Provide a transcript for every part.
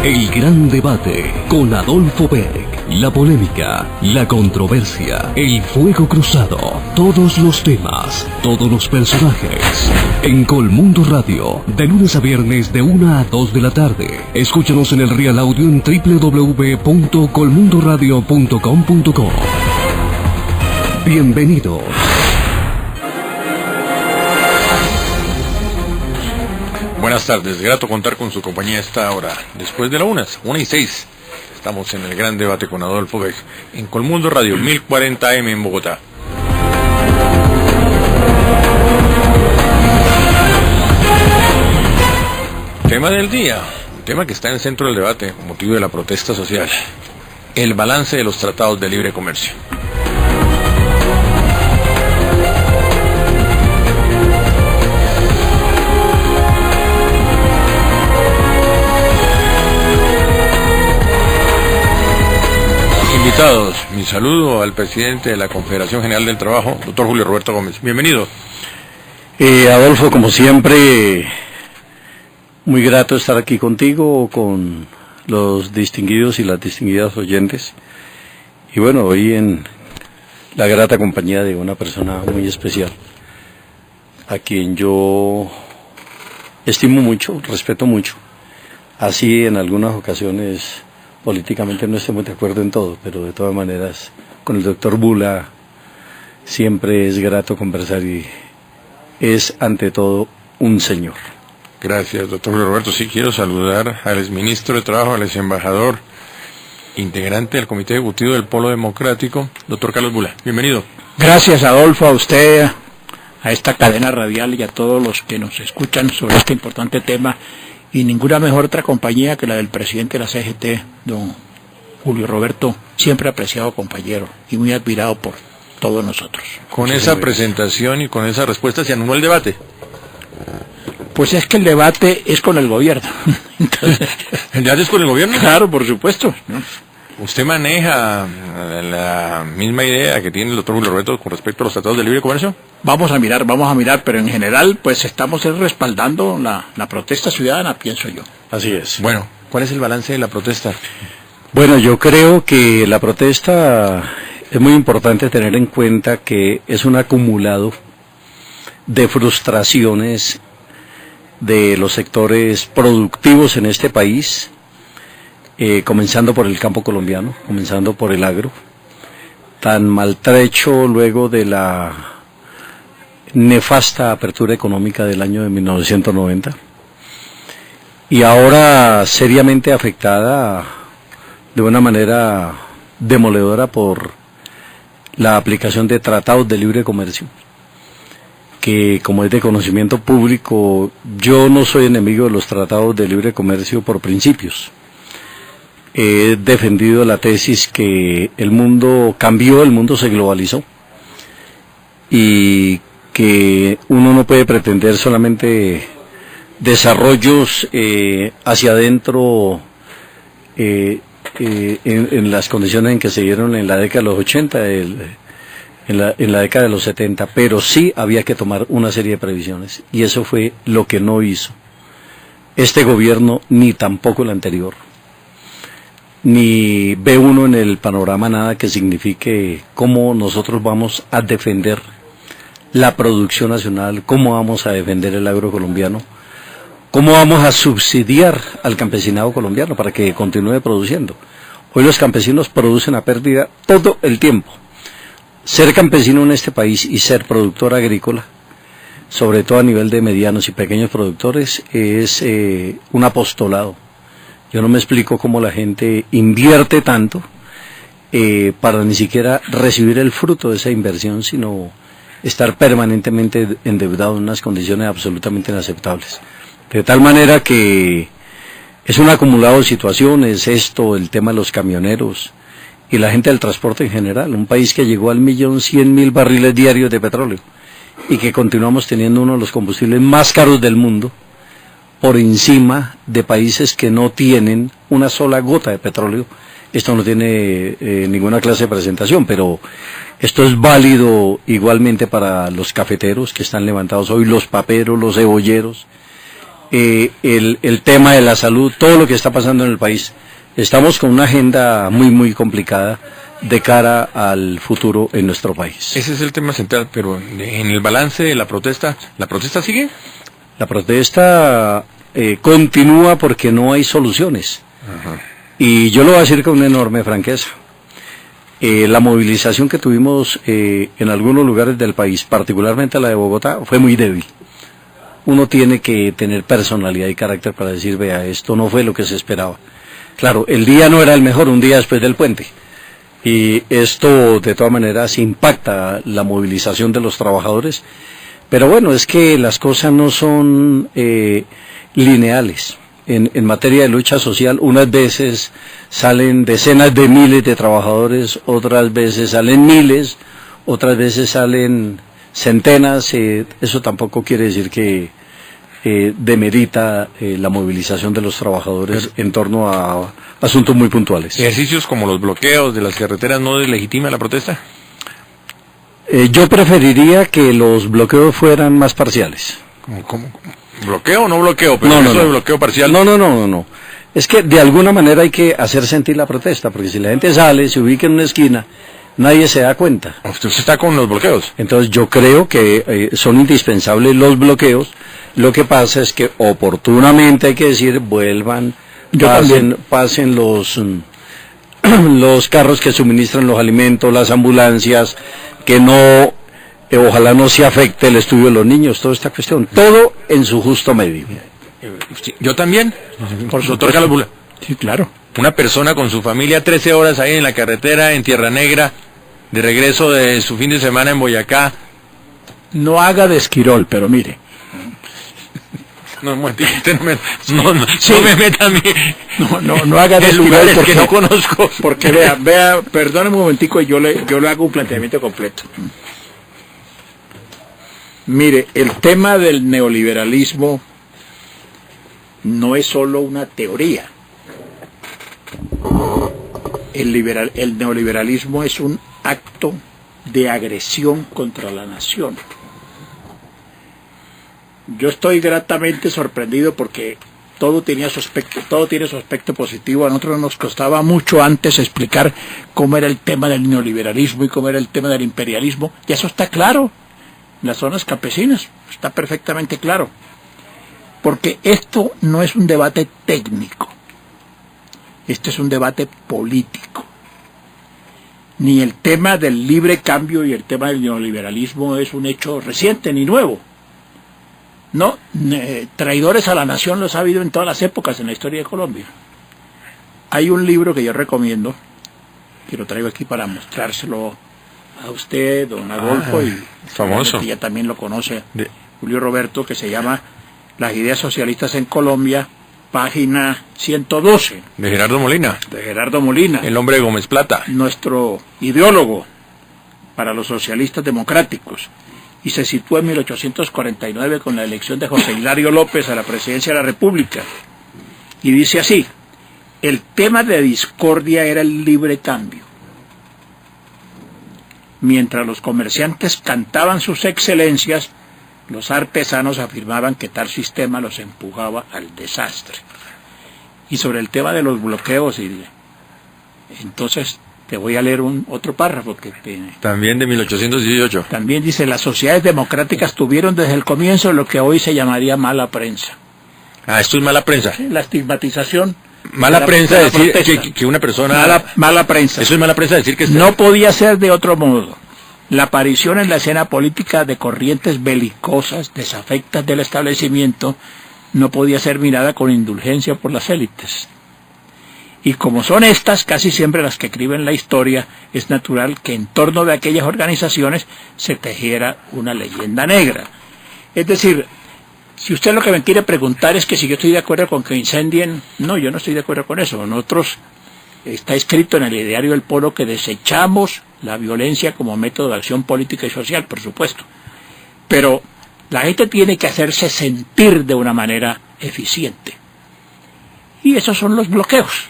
El gran debate con Adolfo Beck. La polémica, la controversia, el fuego cruzado, todos los temas, todos los personajes. En Colmundo Radio, de lunes a viernes de 1 a 2 de la tarde. Escúchanos en el Real Audio en www.colmundoradio.com.co. Bienvenidos. Buenas tardes, grato contar con su compañía a esta hora. Después de la 1:06, estamos en el gran debate con Adolfo Beck, en Colmundo Radio, 1040 AM en Bogotá. Tema del día, un tema que está en el centro del debate, con motivo de la protesta social. El balance de los tratados de libre comercio. Invitados, mi saludo al presidente de la Confederación General del Trabajo, doctor Julio Roberto Gómez. Bienvenido. Adolfo, como siempre, muy grato estar aquí contigo, con los distinguidos y las distinguidas oyentes. Y bueno, hoy en la grata compañía de una persona muy especial, a quien yo estimo mucho, respeto mucho. Así en algunas ocasiones políticamente no estemos de acuerdo en todo, pero de todas maneras con el doctor Bula siempre es grato conversar y es ante todo un señor. Gracias, doctor Roberto. Sí, quiero saludar al exministro de Trabajo, al exembajador, integrante del Comité Ejecutivo del Polo Democrático, doctor Carlos Bula. Bienvenido. Gracias, Adolfo, a usted, a esta cadena radial y a todos los que nos escuchan sobre este importante tema. Y ninguna mejor otra compañía que la del presidente de la CGT, don Julio Roberto, siempre apreciado compañero y muy admirado por todos nosotros. Con esa presentación y con esa respuesta se anuló el debate. Pues es que el debate es con el gobierno. Entonces, ¿El debate es con el gobierno? Claro, por supuesto, ¿no? ¿Usted maneja la misma idea que tiene el doctor Julio Roberto con respecto a los tratados de libre comercio? Vamos a mirar, pero en general pues estamos respaldando la protesta ciudadana, pienso yo. Así es. Bueno, ¿cuál es el balance de la protesta? Bueno, yo creo que la protesta es muy importante tener en cuenta que es un acumulado de frustraciones de los sectores productivos en este país, comenzando por el campo colombiano, comenzando por el agro, tan maltrecho luego de la nefasta apertura económica del año de 1990, y ahora seriamente afectada de una manera demoledora por la aplicación de tratados de libre comercio, que como es de conocimiento público, yo no soy enemigo de los tratados de libre comercio por principios. He defendido la tesis que el mundo cambió, el mundo se globalizó, y que uno no puede pretender solamente desarrollos hacia adentro en las condiciones en que se dieron en la década de los 80, en la década de los 70, pero sí había que tomar una serie de previsiones, y eso fue lo que no hizo este gobierno, ni tampoco el anterior. Ni ve uno en el panorama nada que signifique cómo nosotros vamos a defender la producción nacional, cómo vamos a defender el agro colombiano, cómo vamos a subsidiar al campesinado colombiano para que continúe produciendo. Hoy los campesinos producen a pérdida todo el tiempo. Ser campesino en este país y ser productor agrícola, sobre todo a nivel de medianos y pequeños productores, es un apostolado. Yo no me explico cómo la gente invierte tanto para ni siquiera recibir el fruto de esa inversión, sino estar permanentemente endeudado en unas condiciones absolutamente inaceptables. De tal manera que es un acumulado de situaciones, esto, el tema de los camioneros y la gente del transporte en general. Un país que llegó al 1.100.000 barriles diarios de petróleo y que continuamos teniendo uno de los combustibles más caros del mundo, por encima de países que no tienen una sola gota de petróleo. Esto no tiene ninguna clase de presentación, pero esto es válido igualmente para los cafeteros que están levantados hoy, los paperos, los cebolleros, el tema de la salud, todo lo que está pasando en el país. Estamos con una agenda muy complicada de cara al futuro en nuestro país. Ese es el tema central, pero en el balance de ¿la protesta sigue? La protesta continúa porque no hay soluciones. Ajá. Y yo lo voy a decir con una enorme franqueza. La movilización que tuvimos en algunos lugares del país, particularmente la de Bogotá, fue muy débil. Uno tiene que tener personalidad y carácter para decir, vea, esto no fue lo que se esperaba. Claro, el día no era el mejor, un día después del puente. Y esto, de todas maneras, impacta la movilización de los trabajadores. Pero bueno, es que las cosas no son lineales. En materia de lucha social, unas veces salen decenas de miles de trabajadores, otras veces salen miles, otras veces salen centenas. Eso tampoco quiere decir que demerita la movilización de los trabajadores en torno a asuntos muy puntuales. ¿Ejercicios como los bloqueos de las carreteras no deslegitima la protesta? Yo preferiría que los bloqueos fueran más parciales. ¿Cómo? ¿Bloqueo o no bloqueo? Pero No. de bloqueo parcial. No. Es que de alguna manera hay que hacer sentir la protesta, porque si la gente sale, se ubica en una esquina, nadie se da cuenta. ¿Usted está con los bloqueos? Entonces yo creo que son indispensables los bloqueos. Lo que pasa es que oportunamente hay que decir, vuelvan, pasen los carros que suministran los alimentos, las ambulancias, que no, ojalá no se afecte el estudio de los niños, toda esta cuestión, todo en su justo medio. Yo también, por doctor Carlos Bula. Sí, claro. Una persona con su familia 13 horas ahí en la carretera, en Tierra Negra, de regreso de su fin de semana en Boyacá. No haga de Esquirol, pero mire. No me meta a mí. No haga de Esquirol lugares porque que no conozco. Porque vea, perdóneme un momentico y yo le hago un planteamiento completo. Mire, el tema del neoliberalismo no es solo una teoría. El neoliberalismo es un acto de agresión contra la nación. Yo estoy gratamente sorprendido porque todo tiene su aspecto positivo. A nosotros nos costaba mucho antes explicar cómo era el tema del neoliberalismo y cómo era el tema del imperialismo. Y eso está claro. En las zonas campesinas está perfectamente claro. Porque esto no es un debate técnico. Este es un debate político. Ni el tema del libre cambio y el tema del neoliberalismo es un hecho reciente ni nuevo. No, traidores a la nación los ha habido en todas las épocas en la historia de Colombia. Hay un libro que yo recomiendo, que lo traigo aquí para mostrárselo a usted, don Adolfo, y famoso, que ya también lo conoce, Julio Roberto, que se llama Las ideas socialistas en Colombia, página 112. De Gerardo Molina. De Gerardo Molina. El hombre de Gómez Plata. Nuestro ideólogo para los socialistas democráticos. Y se sitúa en 1849 con la elección de José Hilario López a la presidencia de la República. Y dice así: el tema de discordia era el libre cambio. Mientras los comerciantes cantaban sus excelencias, los artesanos afirmaban que tal sistema los empujaba al desastre. Y sobre el tema de los bloqueos, entonces te voy a leer otro párrafo también de 1818. También dice: las sociedades democráticas tuvieron desde el comienzo lo que hoy se llamaría mala prensa. Esto es mala prensa. Sí, la estigmatización. Mala prensa decir que una persona... Mala prensa. Eso es mala prensa decir que... No podía ser de otro modo. La aparición en la escena política de corrientes belicosas, desafectas del establecimiento, no podía ser mirada con indulgencia por las élites. Y como son estas casi siempre las que escriben la historia, es natural que en torno de aquellas organizaciones se tejiera una leyenda negra. Es decir, si usted lo que me quiere preguntar es que si yo estoy de acuerdo con que incendien, no, yo no estoy de acuerdo con eso. Nosotros, está escrito en el ideario del Polo que desechamos la violencia como método de acción política y social, por supuesto. Pero la gente tiene que hacerse sentir de una manera eficiente. Y esos son los bloqueos.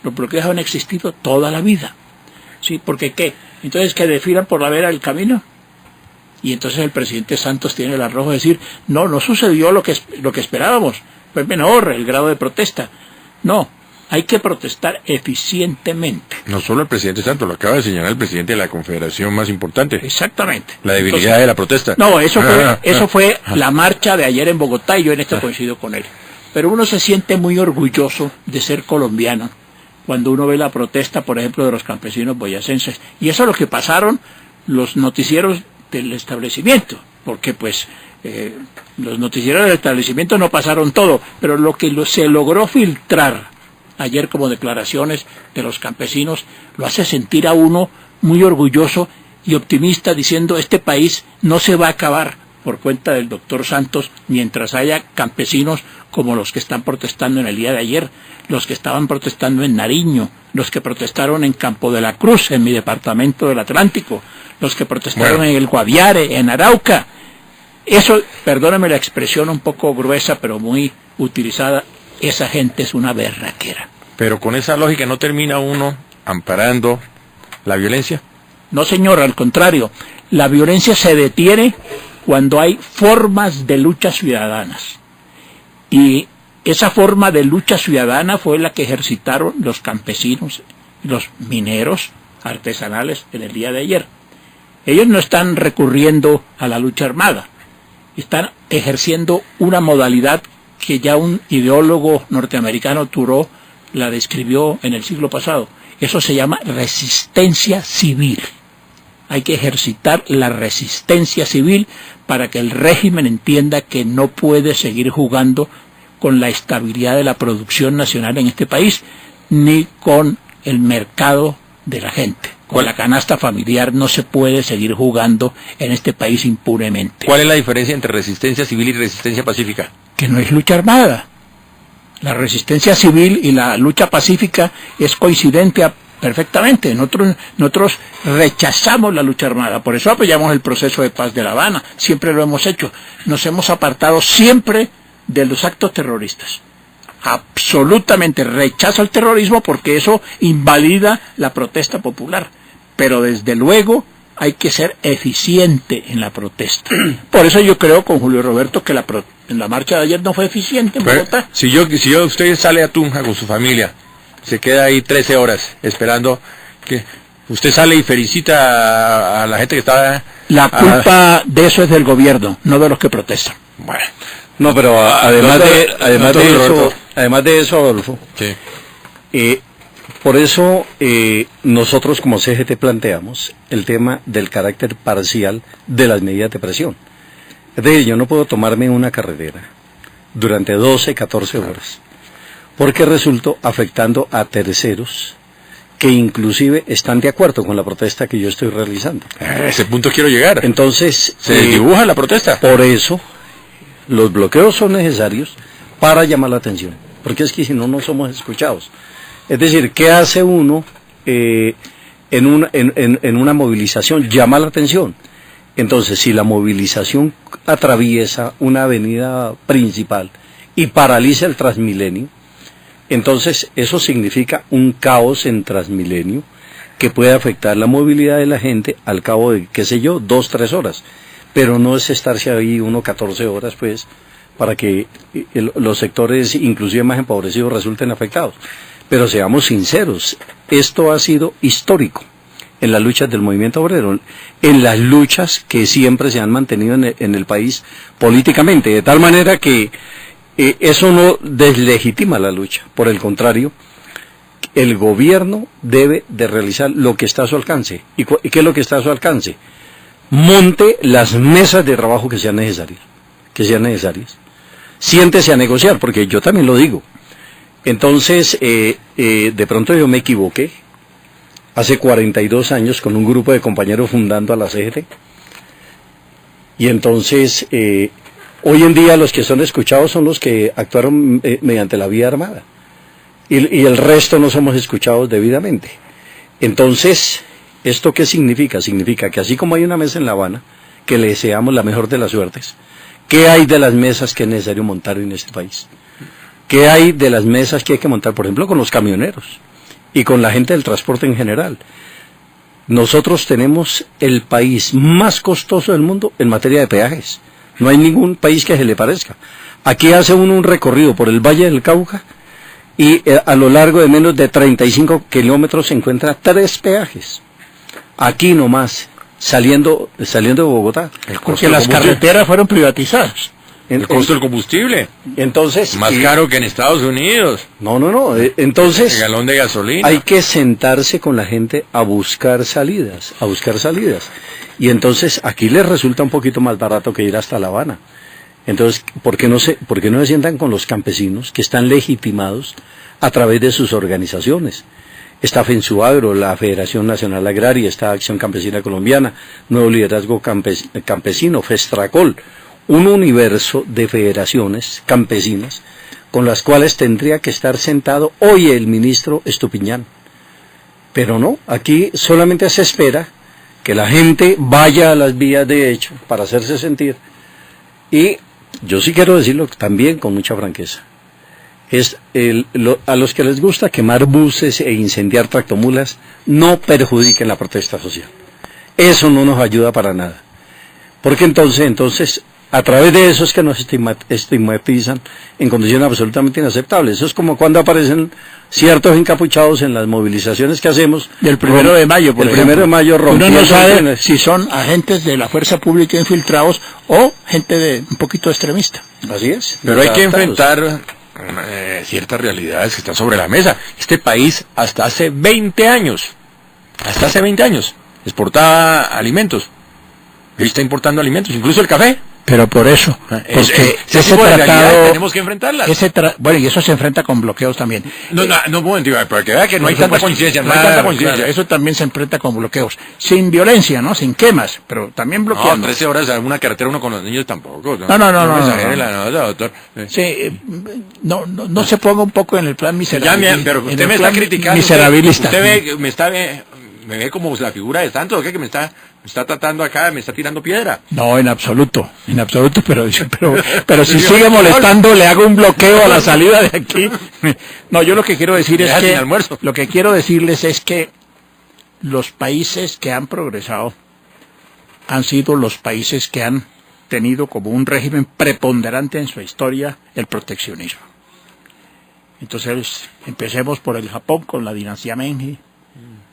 Los bloqueos han existido toda la vida. ¿Sí? ¿Porque qué? Entonces, ¿que definan por la vera del camino? Y entonces el presidente Santos tiene el arrojo de decir, no sucedió lo que esperábamos, fue menor el grado de protesta. No, hay que protestar eficientemente. No solo el presidente Santos, lo acaba de señalar el presidente de la confederación más importante. Exactamente. La debilidad de la protesta. No, eso fue la marcha de ayer en Bogotá y yo en esto coincido con él. Pero uno se siente muy orgulloso de ser colombiano cuando uno ve la protesta, por ejemplo, de los campesinos boyacenses. Y eso es lo que pasaron los noticieros del establecimiento, porque pues los noticieros del establecimiento no pasaron todo, pero lo que se logró filtrar ayer como declaraciones de los campesinos lo hace sentir a uno muy orgulloso y optimista, diciendo este país no se va a acabar por cuenta del doctor Santos mientras haya campesinos como los que están protestando en el día de ayer, los que estaban protestando en Nariño, los que protestaron en Campo de la Cruz, en mi departamento del Atlántico, los que protestaron en el Guaviare, en Arauca. Eso, perdóname la expresión un poco gruesa, pero muy utilizada, esa gente es una berraquera. Pero con esa lógica no termina uno amparando la violencia. No, señor, al contrario, la violencia se detiene cuando hay formas de lucha ciudadanas. Y esa forma de lucha ciudadana fue la que ejercitaron los campesinos, los mineros artesanales en el día de ayer. Ellos no están recurriendo a la lucha armada, están ejerciendo una modalidad que ya un ideólogo norteamericano, Thoreau, la describió en el siglo pasado. Eso se llama resistencia civil. Hay que ejercitar la resistencia civil para que el régimen entienda que no puede seguir jugando con la estabilidad de la producción nacional en este país, ni con el mercado de la gente. Con la canasta familiar no se puede seguir jugando en este país impunemente. ¿Cuál es la diferencia entre resistencia civil y resistencia pacífica? Que no es lucha armada. La resistencia civil y la lucha pacífica es coincidente perfectamente. Nosotros rechazamos la lucha armada, por eso apoyamos el proceso de paz de La Habana, siempre lo hemos hecho. Nos hemos apartado siempre de los actos terroristas. Absolutamente rechazo al terrorismo porque eso invalida la protesta popular. Pero desde luego hay que ser eficiente en la protesta. Por eso yo creo con Julio Roberto que en la marcha de ayer no fue eficiente en Bogotá. Si usted sale a Tunja con su familia, se queda ahí 13 horas esperando que usted sale y felicita a la gente que está... La culpa de eso es del gobierno, no de los que protestan. Bueno. No, pero además de eso, Adolfo, sí. Por eso nosotros como CGT planteamos el tema del carácter parcial de las medidas de presión. Es decir, yo no puedo tomarme una carretera durante 12, 14 horas, porque resulto afectando a terceros que inclusive están de acuerdo con la protesta que yo estoy realizando. A ese punto quiero llegar. Entonces, se desdibuja la protesta. Por eso, los bloqueos son necesarios para llamar la atención, porque es que si no, no somos escuchados. Es decir, ¿qué hace uno en una movilización? Llama la atención. Entonces, si la movilización atraviesa una avenida principal y paraliza el Transmilenio, entonces eso significa un caos en Transmilenio que puede afectar la movilidad de la gente al cabo de, 2, 3 horas. Pero no es estarse ahí 14 horas, pues, para que los sectores, inclusive más empobrecidos, resulten afectados. Pero seamos sinceros, esto ha sido histórico en las luchas del movimiento obrero, en las luchas que siempre se han mantenido en el país políticamente, de tal manera que eso no deslegitima la lucha. Por el contrario, el gobierno debe de realizar lo que está a su alcance. ¿Y qué es lo que está a su alcance? Monte las mesas de trabajo que sean necesarias. Siéntese a negociar, porque yo también lo digo. Entonces, de pronto yo me equivoqué. Hace 42 años con un grupo de compañeros fundando a la CGT. Y entonces, hoy en día los que son escuchados son los que actuaron mediante la vía armada. Y el resto no somos escuchados debidamente. Entonces, ¿esto qué significa? Significa que así como hay una mesa en La Habana, que le deseamos la mejor de las suertes, ¿qué hay de las mesas que es necesario montar en este país? ¿Qué hay de las mesas que hay que montar, por ejemplo, con los camioneros y con la gente del transporte en general? nosotros tenemos el país más costoso del mundo en materia de peajes. No hay ningún país que se le parezca. Aquí hace uno un recorrido por el Valle del Cauca y a lo largo de menos de 35 kilómetros se encuentra 3 peajes. Aquí nomás, saliendo de Bogotá. Porque las carreteras fueron privatizadas. El costo del combustible. Entonces, Más caro que en Estados Unidos. No. Entonces, El galón de gasolina. hay que sentarse con la gente a buscar salidas. Y entonces, aquí les resulta un poquito más barato que ir hasta La Habana. Entonces, ¿por qué no se sientan con los campesinos que están legitimados a través de sus organizaciones? Está FENSUAGRO, la Federación Nacional Agraria, está Acción Campesina Colombiana, Nuevo Liderazgo Campesino, FESTRACOL, un universo de federaciones campesinas con las cuales tendría que estar sentado hoy el ministro Estupiñán. Pero no, aquí solamente se espera que la gente vaya a las vías de hecho para hacerse sentir. Y yo sí quiero decirlo también con mucha franqueza. A los que les gusta quemar buses e incendiar tractomulas, no perjudiquen la protesta social. Eso no nos ayuda para nada. Porque entonces a través de eso es que nos estigmatizan en condiciones absolutamente inaceptables. Eso es como cuando aparecen ciertos encapuchados en las movilizaciones que hacemos. Del 1 de mayo, por ejemplo. El 1 de mayo Uno no sabe si son agentes de la fuerza pública infiltrados o gente de un poquito extremista. Así es. Pero hay que enfrentar ciertas realidades que están sobre la mesa. Este país hasta hace 20 años exportaba alimentos. Y está importando alimentos, incluso el café. Pero por eso, porque ese tratado tenemos que enfrentarlas. Bueno, y eso se enfrenta con bloqueos también. No, momento, para que vea que no hay tanta coincidencia. Claro. Eso también se enfrenta con bloqueos. Sin violencia, ¿no? Sin quemas, pero también bloqueando. No, 13 horas en una carretera uno con los niños tampoco. No. Sí, no se ponga un poco en el plan miserable. Pero usted me está criticando. Miserabilista. Me ve como la figura de santo, ¿qué? Que me está tratando acá, me está tirando piedra. No, en absoluto, pero si sigue molestando, le hago un bloqueo a la salida de aquí. No, yo lo que quiero decir es que, lo que quiero decirles es que los países que han progresado han sido los países que han tenido como un régimen preponderante en su historia el proteccionismo. Entonces, empecemos por el Japón con la dinastía Meiji,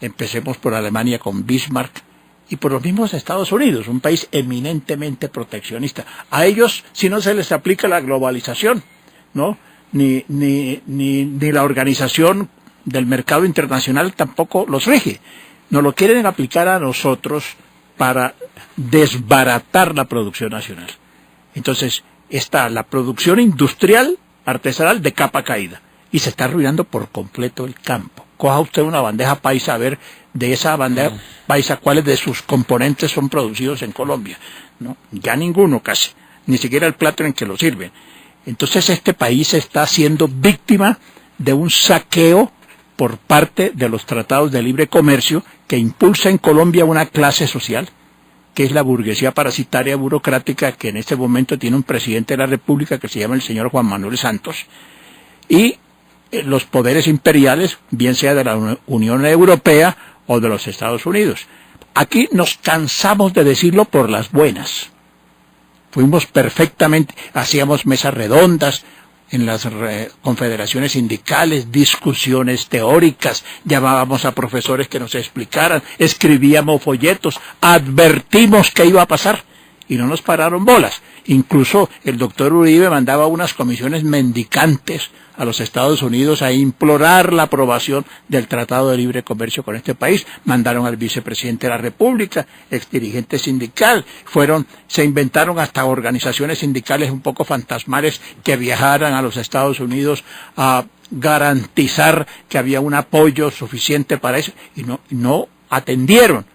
empecemos por Alemania con Bismarck, y por los mismos Estados Unidos, un país eminentemente proteccionista. A ellos, si no se les aplica la globalización, ¿no? Ni la organización del mercado internacional tampoco los rige. Nos lo quieren aplicar a nosotros para desbaratar la producción nacional. Entonces, está la producción industrial, artesanal, de capa caída, y se está arruinando por completo el campo. Coja usted una bandeja paisa a ver de esa bandeja paisa cuáles de sus componentes son producidos en Colombia. ¿No? Ya ninguno casi, ni siquiera el plato en que lo sirven. Entonces este país está siendo víctima de un saqueo por parte de los tratados de libre comercio que impulsa en Colombia una clase social, que es la burguesía parasitaria burocrática, que en este momento tiene un presidente de la República que se llama el señor Juan Manuel Santos, y los poderes imperiales, bien sea de la Unión Europea o de los Estados Unidos. Aquí nos cansamos de decirlo por las buenas. Fuimos perfectamente, hacíamos mesas redondas en las confederaciones sindicales, discusiones teóricas, llamábamos a profesores que nos explicaran, escribíamos folletos, advertimos que iba a pasar y no nos pararon bolas. Incluso el doctor Uribe mandaba unas comisiones mendicantes a los Estados Unidos a implorar la aprobación del Tratado de Libre Comercio con este país. Mandaron al vicepresidente de la República, exdirigente sindical, se inventaron hasta organizaciones sindicales un poco fantasmales que viajaran a los Estados Unidos a garantizar que había un apoyo suficiente para eso, y no atendieron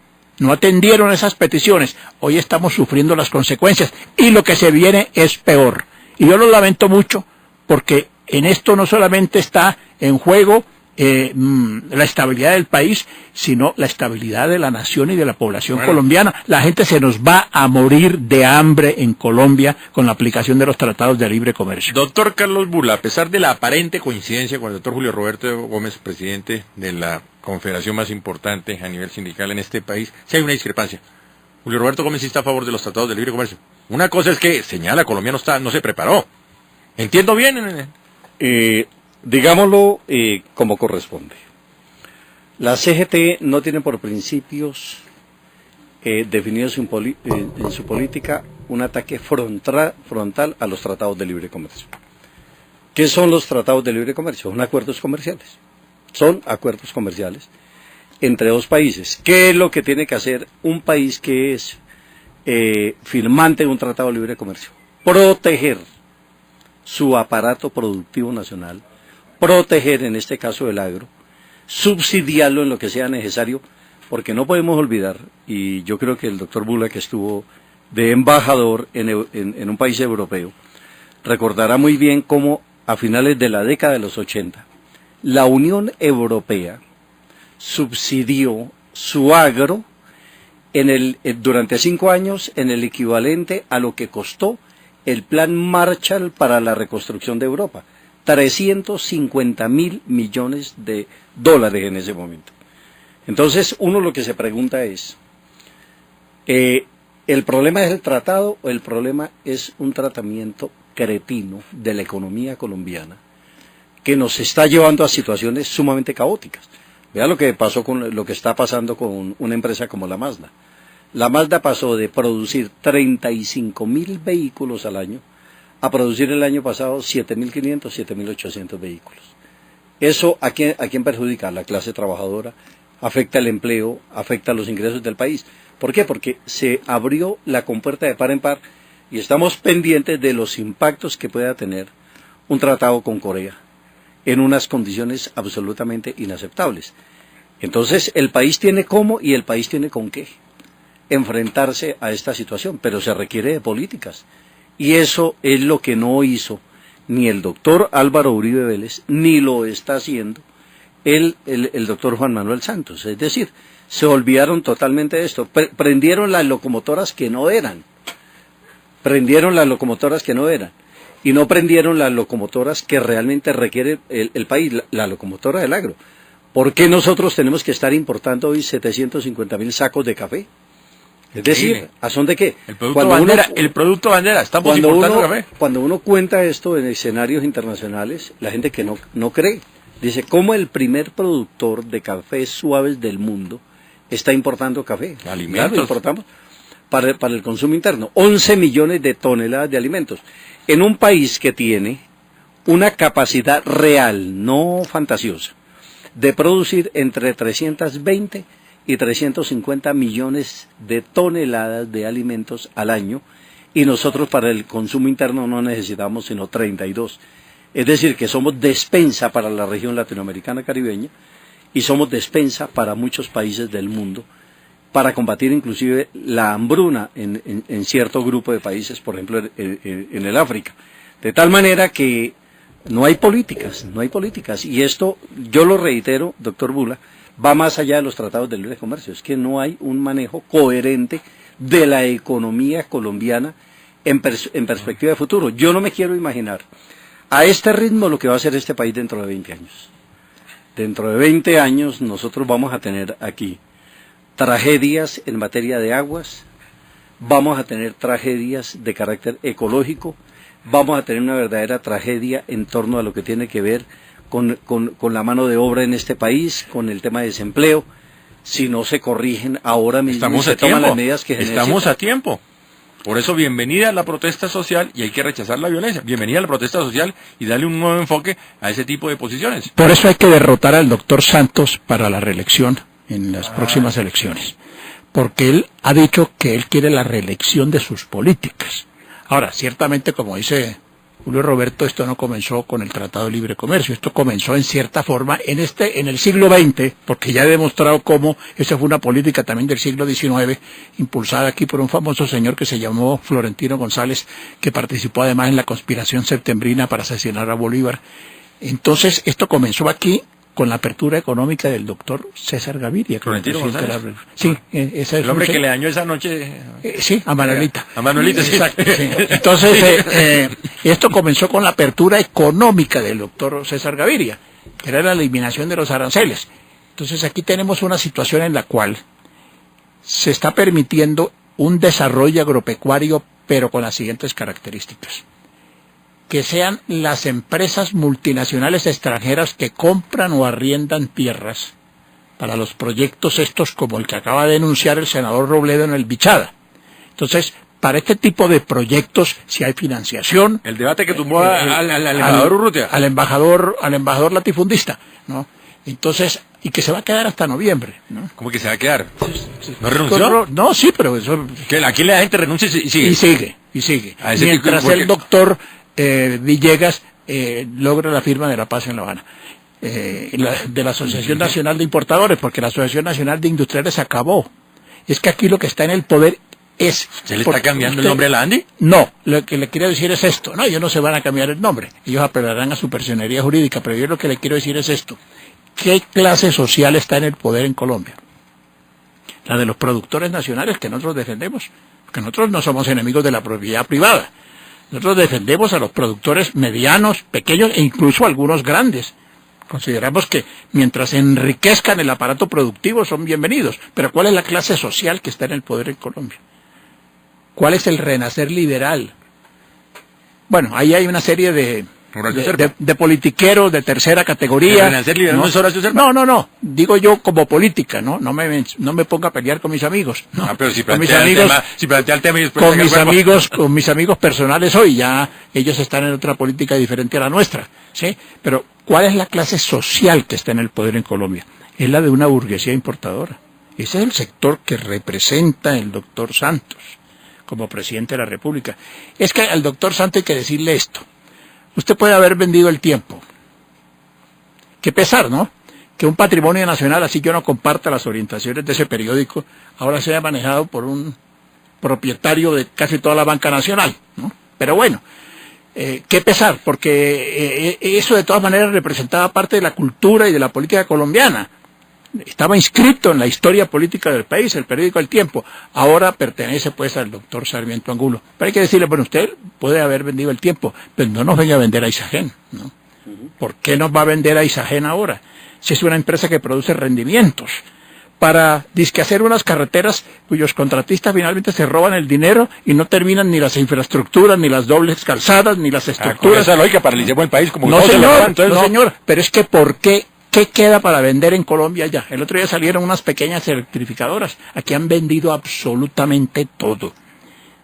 esas peticiones. Hoy estamos sufriendo las consecuencias y lo que se viene es peor. Y yo lo lamento mucho porque en esto no solamente está en juego la estabilidad del país, sino la estabilidad de la nación y de la población colombiana. La gente se nos va a morir de hambre en Colombia con la aplicación de los tratados de libre comercio. Doctor Carlos Bula, a pesar de la aparente coincidencia con el doctor Julio Roberto Gómez, presidente de la confederación más importante a nivel sindical en este país, sí hay una discrepancia. Julio Roberto Gómez sí está a favor de los tratados de libre comercio. Una cosa es que señala, Colombia no se preparó. ¿Entiendo bien? Digámoslo como corresponde. La CGT no tiene por principios definidos en su política un ataque frontal a los tratados de libre comercio. ¿Qué son los tratados de libre comercio? Son acuerdos comerciales. Son acuerdos comerciales entre dos países. ¿Qué es lo que tiene que hacer un país que es firmante de un tratado de libre comercio? Proteger su aparato productivo nacional, proteger en este caso el agro, subsidiarlo en lo que sea necesario, porque no podemos olvidar, y yo creo que el doctor Bula, que estuvo de embajador en un país europeo, recordará muy bien cómo a finales de la década de los 80, la Unión Europea subsidió su agro durante 5 años en el equivalente a lo que costó el Plan Marshall para la reconstrucción de Europa. 350.000 millones de dólares en ese momento. Entonces, uno lo que se pregunta es, ¿el problema es el tratado o el problema es un tratamiento cretino de la economía colombiana que nos está llevando a situaciones sumamente caóticas? Vea lo que pasó con lo que está pasando con una empresa como la Mazda. La Mazda pasó de producir 35.000 vehículos al año a producir el año pasado 7.500, 7.800 vehículos. ¿Eso a quién perjudica? A la clase trabajadora, afecta el empleo, afecta los ingresos del país. ¿Por qué? Porque se abrió la compuerta de par en par y estamos pendientes de los impactos que pueda tener un tratado con Corea en unas condiciones absolutamente inaceptables. Entonces, el país tiene cómo y el país tiene con qué enfrentarse a esta situación, pero se requiere de políticas. Y eso es lo que no hizo ni el doctor Álvaro Uribe Vélez, ni lo está haciendo el doctor Juan Manuel Santos. Es decir, se olvidaron totalmente de esto. Prendieron las locomotoras que no eran. Y no prendieron las locomotoras que realmente requiere el país, la locomotora del agro. ¿Por qué nosotros tenemos que estar importando hoy 750.000 sacos de café? Es decir, ¿a son de qué? El producto bandera, estamos importando café. Cuando uno cuenta esto en escenarios internacionales, la gente que no cree, dice, ¿cómo el primer productor de cafés suaves del mundo está importando café? Alimentos. Claro, importamos para el consumo interno. 11 millones de toneladas de alimentos. En un país que tiene una capacidad real, no fantasiosa, de producir entre 320 y 350 millones de toneladas de alimentos al año, y nosotros para el consumo interno no necesitamos sino 32. Es decir, que somos despensa para la región latinoamericana caribeña y somos despensa para muchos países del mundo, para combatir inclusive la hambruna en cierto grupo de países, por ejemplo en el África. De tal manera que no hay políticas, y esto, yo lo reitero, doctor Bula, va más allá de los tratados de libre comercio. Es que no hay un manejo coherente de la economía colombiana en perspectiva de futuro. Yo no me quiero imaginar a este ritmo lo que va a ser este país dentro de 20 años. Dentro de 20 años nosotros vamos a tener aquí tragedias en materia de aguas, vamos a tener tragedias de carácter ecológico, vamos a tener una verdadera tragedia en torno a lo que tiene que ver con la mano de obra en este país, con el tema de desempleo. Si no se corrigen ahora mismo, se toman las medidas que generan. Estamos a tiempo. Por eso, bienvenida a la protesta social, y hay que rechazar la violencia. Bienvenida a la protesta social y darle un nuevo enfoque a ese tipo de posiciones. Por eso hay que derrotar al doctor Santos para la reelección en las próximas elecciones. Porque él ha dicho que él quiere la reelección de sus políticas. Ahora, ciertamente, como dice Julio Roberto, esto no comenzó con el Tratado de Libre Comercio, esto comenzó en cierta forma en el siglo XX, porque ya he demostrado cómo esa fue una política también del siglo XIX, impulsada aquí por un famoso señor que se llamó Florentino González, que participó además en la conspiración septembrina para asesinar a Bolívar. Entonces, esto comenzó aquí con la apertura económica del doctor César Gaviria. Florentino González. Sí, ese es el hombre que le dañó esa noche. Sí, a Manuelita. A Manuelita, sí. Exacto, sí. Entonces, esto comenzó con la apertura económica del doctor César Gaviria, que era la eliminación de los aranceles. Entonces aquí tenemos una situación en la cual se está permitiendo un desarrollo agropecuario, pero con las siguientes características. Que sean las empresas multinacionales extranjeras que compran o arriendan tierras para los proyectos estos como el que acaba de denunciar el senador Robledo en el Bichada. Entonces, para este tipo de proyectos, si hay financiación... El debate que tumbó al embajador Urrutia. Al embajador latifundista, ¿no? Entonces, y que se va a quedar hasta noviembre, ¿no? ¿Cómo que se va a quedar? ¿No renunció? No, sí, pero eso... Que aquí la gente renuncia y sigue. Y sigue. Mientras el doctor Villegas logra la firma de la paz en La Habana. De la Asociación Nacional de Importadores, porque la Asociación Nacional de Industriales se acabó. Es que aquí lo que está en el poder es... ¿Se le está cambiando el nombre a la ANDI? No, lo que le quiero decir es esto. No, ellos no se van a cambiar el nombre. Ellos apelarán a su personería jurídica, pero yo lo que le quiero decir es esto. ¿Qué clase social está en el poder en Colombia? La de los productores nacionales que nosotros defendemos, porque nosotros no somos enemigos de la propiedad privada. Nosotros defendemos a los productores medianos, pequeños e incluso algunos grandes. Consideramos que mientras enriquezcan el aparato productivo son bienvenidos. Pero ¿cuál es la clase social que está en el poder en Colombia? ¿Cuál es el renacer liberal? Bueno, ahí hay una serie de politiqueros de tercera categoría. ¿El renacer liberal no es Horacio Serpa? No. Digo yo como política, ¿no? No me ponga a pelear con mis amigos. No. Pero si plantea el tema y después... Con mis amigos personales hoy, ya ellos están en otra política diferente a la nuestra, ¿sí? Pero ¿cuál es la clase social que está en el poder en Colombia? Es la de una burguesía importadora. Ese es el sector que representa el doctor Santos como presidente de la República. Es que al doctor Santos hay que decirle esto. Usted puede haber vendido el tiempo. Qué pesar, ¿no? Que un patrimonio nacional, así yo no comparta las orientaciones de ese periódico, ahora sea manejado por un propietario de casi toda la banca nacional, ¿no? Pero bueno, qué pesar, porque eso de todas maneras representaba parte de la cultura y de la política colombiana. Estaba inscrito en la historia política del país, el periódico El Tiempo. Ahora pertenece pues al doctor Sarmiento Angulo. Pero hay que decirle, bueno, usted puede haber vendido El Tiempo, pero no nos venga a vender a Isagen, ¿no? ¿Por qué nos va a vender a Isagen ahora? Si es una empresa que produce rendimientos para hacer unas carreteras cuyos contratistas finalmente se roban el dinero y no terminan ni las infraestructuras, ni las dobles calzadas, ni las estructuras. Esa lógica paralicemos el país como no, señor, pero es que ¿por qué? ¿Qué queda para vender en Colombia ya? El otro día salieron unas pequeñas electrificadoras. Aquí han vendido absolutamente todo.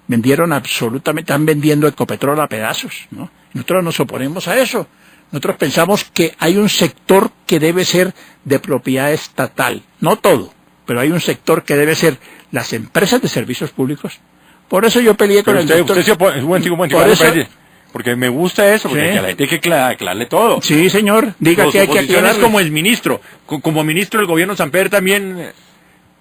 Están vendiendo Ecopetrol a pedazos, ¿no? Nosotros nos oponemos a eso. Nosotros pensamos que hay un sector que debe ser de propiedad estatal. No todo, pero hay un sector que debe ser las empresas de servicios públicos. Por eso yo peleé con el doctor. Usted se opone, porque me gusta eso, porque sí. A la gente hay que aclararle todo. Sí, señor, diga que hay que aclararle. Como el ministro, como ministro del gobierno Samper también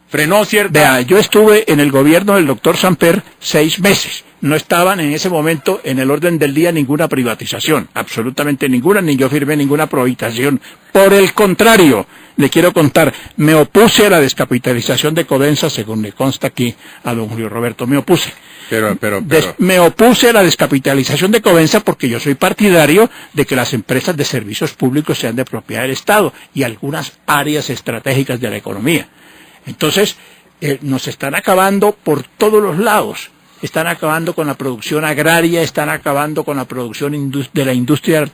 frenó cierta... Vea, yo estuve en el gobierno del doctor Samper 6 meses. No estaban en ese momento en el orden del día ninguna privatización, absolutamente ninguna, ni yo firmé ninguna privatización. Por el contrario, le quiero contar, me opuse a la descapitalización de Codensa, según le consta aquí a don Julio Roberto, me opuse. Me opuse a la descapitalización de Codensa porque yo soy partidario de que las empresas de servicios públicos sean de propiedad del Estado y algunas áreas estratégicas de la economía. Entonces, nos están acabando por todos los lados. Están acabando con la producción agraria, están acabando con la producción de la industria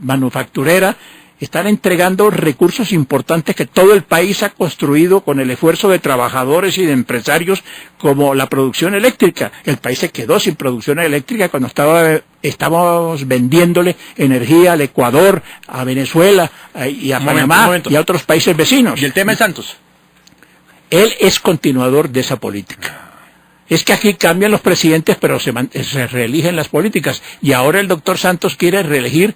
manufacturera, están entregando recursos importantes que todo el país ha construido con el esfuerzo de trabajadores y de empresarios, como la producción eléctrica. El país se quedó sin producción eléctrica cuando estábamos vendiéndole energía al Ecuador, a Venezuela y a Panamá y a otros países vecinos. ¿Y el tema de Santos? Él es continuador de esa política. Es que aquí cambian los presidentes, pero se reeligen las políticas. Y ahora el doctor Santos quiere reelegir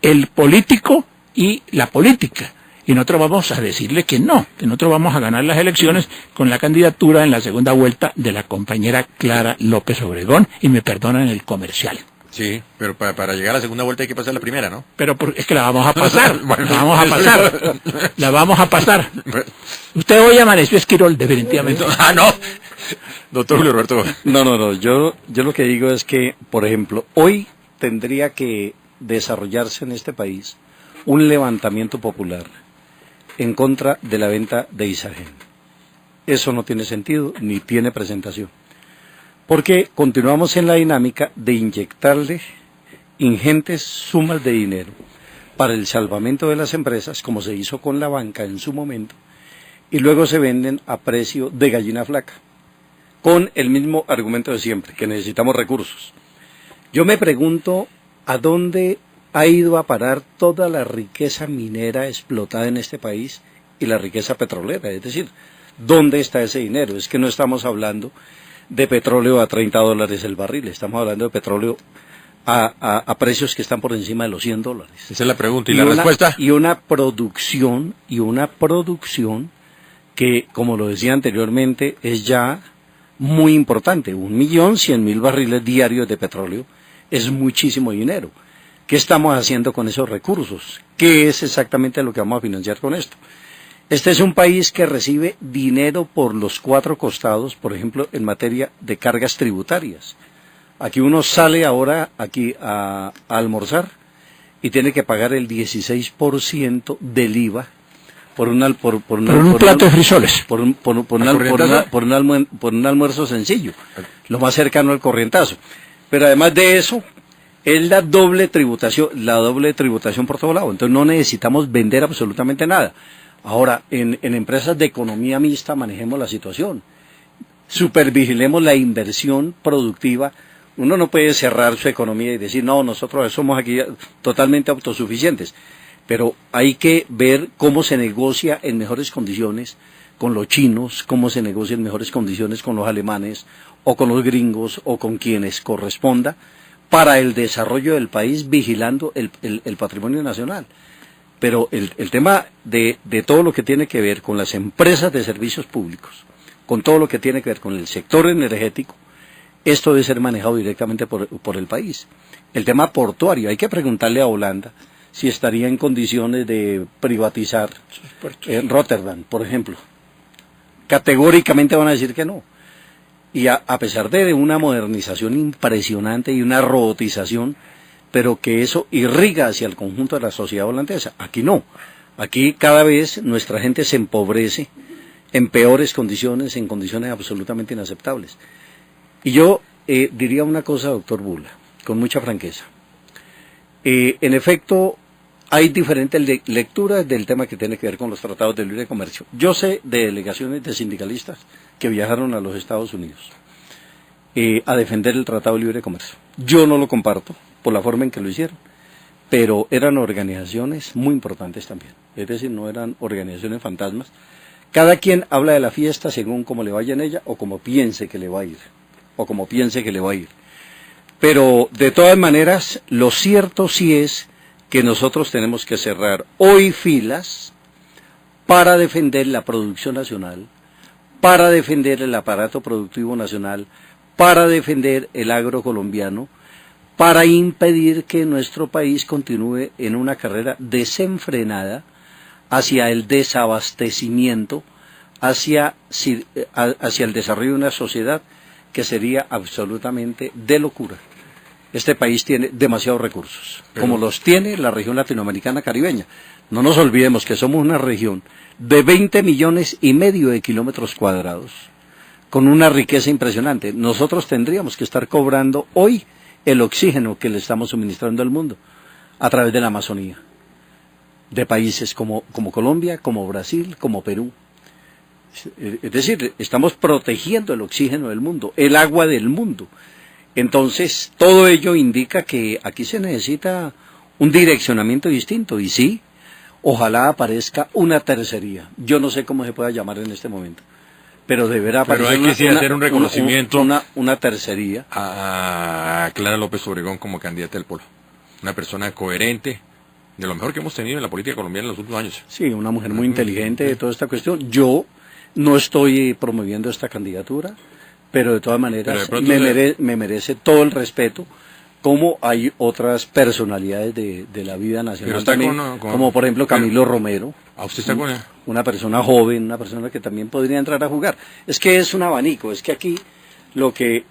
el político y la política. Y nosotros vamos a decirle que no, que nosotros vamos a ganar las elecciones con la candidatura en la segunda vuelta de la compañera Clara López Obregón, y me perdonan el comercial. Sí, pero para llegar a la segunda vuelta hay que pasar la primera, ¿no? Pero es que la vamos a pasar, Bueno, la vamos a pasar, la vamos a pasar. Usted hoy amaneció Esquirol, definitivamente. No. Doctor Julio Roberto Gómez. No. Yo lo que digo es que, por ejemplo, hoy tendría que desarrollarse en este país un levantamiento popular en contra de la venta de Isagen. Eso no tiene sentido ni tiene presentación. Porque continuamos en la dinámica de inyectarle ingentes sumas de dinero para el salvamento de las empresas, como se hizo con la banca en su momento, y luego se venden a precio de gallina flaca, con el mismo argumento de siempre, que necesitamos recursos. Yo me pregunto a dónde ha ido a parar toda la riqueza minera explotada en este país y la riqueza petrolera, es decir, ¿dónde está ese dinero? Es que no estamos hablando de petróleo a $30 el barril, estamos hablando de petróleo a precios que están por encima de los $100. Esa es la pregunta. ¿Y la respuesta? Y una producción que, como lo decía anteriormente, es ya muy importante. 1.100.000 barriles diarios de petróleo es muchísimo dinero. ¿Qué estamos haciendo con esos recursos? ¿Qué es exactamente lo que vamos a financiar con esto? Este es un país que recibe dinero por los 4 costados, por ejemplo, en materia de cargas tributarias. Aquí uno sale ahora aquí a almorzar y tiene que pagar el 16% del IVA por un plato de frisoles. Por un almuerzo sencillo, lo más cercano al corrientazo. Pero además de eso, es la doble tributación por todo lado. Entonces no necesitamos vender absolutamente nada. Ahora, en empresas de economía mixta manejemos la situación. Supervigilemos la inversión productiva. Uno no puede cerrar su economía y decir, no, nosotros somos aquí totalmente autosuficientes. Pero hay que ver cómo se negocia en mejores condiciones con los chinos, cómo se negocia en mejores condiciones con los alemanes, o con los gringos, o con quienes corresponda, para el desarrollo del país, vigilando el patrimonio nacional. Pero el tema de todo lo que tiene que ver con las empresas de servicios públicos, con todo lo que tiene que ver con el sector energético, esto debe ser manejado directamente por el país. El tema portuario, hay que preguntarle a Holanda si estaría en condiciones de privatizar Rotterdam, por ejemplo. Categóricamente van a decir que no. Y a pesar de una modernización impresionante y una robotización, pero que eso irriga hacia el conjunto de la sociedad holandesa. Aquí no. Aquí cada vez nuestra gente se empobrece en peores condiciones, en condiciones absolutamente inaceptables. Y yo diría una cosa, doctor Bula, con mucha franqueza. En efecto, hay diferentes lecturas del tema que tiene que ver con los tratados de libre comercio. Yo sé de delegaciones de sindicalistas que viajaron a los Estados Unidos a defender el tratado de libre comercio. Yo no lo comparto por la forma en que lo hicieron, pero eran organizaciones muy importantes también, es decir, no eran organizaciones fantasmas. Cada quien habla de la fiesta según cómo le vaya en ella o como piense que le va a ir, Pero de todas maneras, lo cierto sí es que nosotros tenemos que cerrar hoy filas para defender la producción nacional, para defender el aparato productivo nacional, para defender el agro colombiano, para impedir que nuestro país continúe en una carrera desenfrenada hacia el desabastecimiento, hacia el desarrollo de una sociedad que sería absolutamente de locura. Este país tiene demasiados recursos, como los tiene la región latinoamericana caribeña. No nos olvidemos que somos una región de 20,5 millones de kilómetros cuadrados, con una riqueza impresionante. Nosotros tendríamos que estar cobrando hoy el oxígeno que le estamos suministrando al mundo a través de la Amazonía, de países como Colombia, como Brasil, como Perú. Es decir, estamos protegiendo el oxígeno del mundo, el agua del mundo. Entonces, todo ello indica que aquí se necesita un direccionamiento distinto, y sí, ojalá aparezca una tercería. Yo no sé cómo se pueda llamar en este momento, pero deberá aparecer hacer un reconocimiento una tercería a Clara López Obregón como candidata del Polo. Una persona coherente, de lo mejor que hemos tenido en la política colombiana en los últimos años. Sí, una mujer muy inteligente de toda esta cuestión. Yo no estoy promoviendo esta candidatura, pero de todas maneras me merece todo el respeto, como hay otras personalidades de la vida nacional está también, como por ejemplo Camilo Romero. ¿Usted está con él? Una persona joven, una persona que también podría entrar a jugar. Es que es un abanico, es que aquí lo que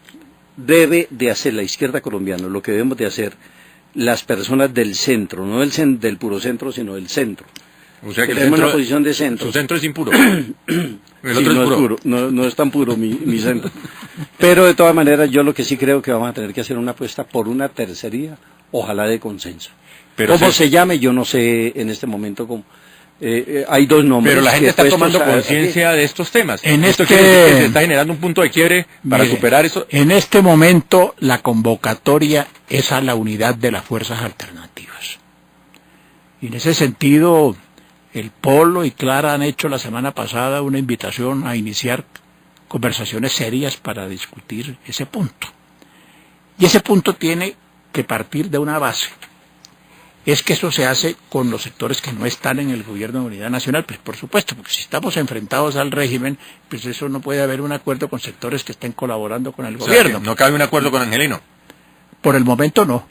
debe de hacer la izquierda colombiana, lo que debemos de hacer las personas del centro, no del puro centro, sino del centro. O sea que tenemos una posición de centro. Su centro es impuro. El Sí, otro no es puro. no es tan puro mi centro. Pero de todas maneras, yo lo que sí creo que vamos a tener que hacer una apuesta por una tercería, ojalá de consenso. Pero ¿Cómo se llame? Yo no sé en este momento cómo. Hay dos nombres. Pero la gente está puestos tomando conciencia de estos temas. En Esto este- quiere decir que se está generando un punto de quiebre para Mire, superar eso. En este momento la convocatoria es a la unidad de las fuerzas alternativas. Y en ese sentido, el Polo y Clara han hecho la semana pasada una invitación a iniciar conversaciones serias para discutir ese punto. Y ese punto tiene que partir de una base. Es que eso se hace con los sectores que no están en el gobierno de unidad nacional, pues por supuesto, porque si estamos enfrentados al régimen, pues eso no puede haber un acuerdo con sectores que estén colaborando con el O sea, gobierno. que no cabe un acuerdo con Angelino. Por el momento no.